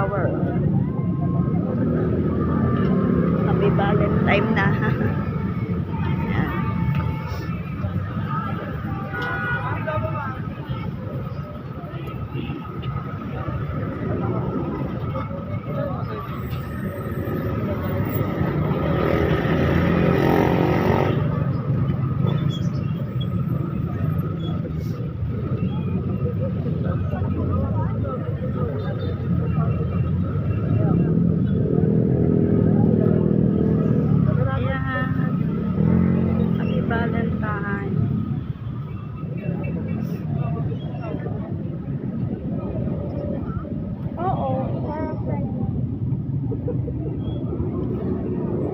flower. Happy Valentine na. Yan. Valentine. Oo.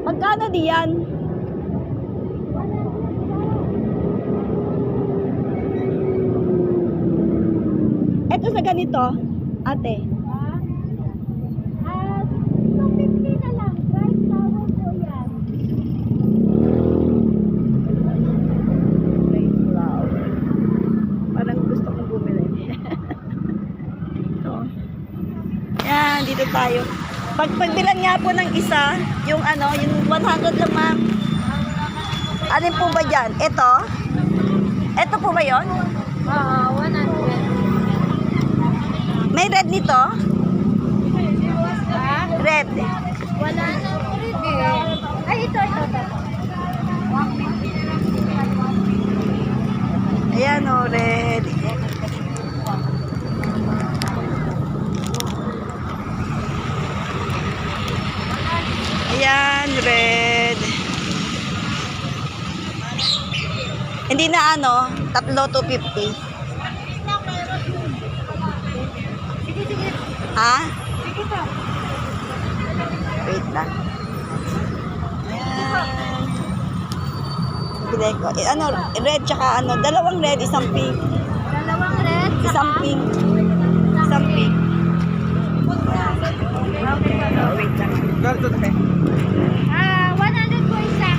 Magkano diyan? Ito sa ganito, ate. 250 na lang. Bright flower po yan. Parang gusto kong bumili. So, yan, dito tayo. Pagbilan nga po ng isa, yung ano, yung 100 lang, ma'am. Alin po ba dyan? Ito? Ito po ba yun? Oo, 100. May red nito? Red. Wala na po rin eh. Ay, ito. Ayan o, red. Ayan, red. Hindi na ano, tatlo 250. Sige. Ha? Sige pa. Wait lang. Ayan. Bili ko. Ano, red tsaka ano, dalawang red, isang pink. Dalawang red. Isang pink. Isang pink. Oh, wait lang. 100 po isa.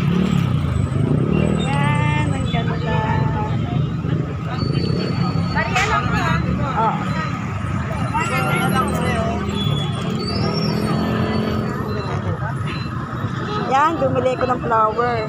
Ayan, ang ganda. Maria lang po. Oh. Yan, bumili ko ng flower.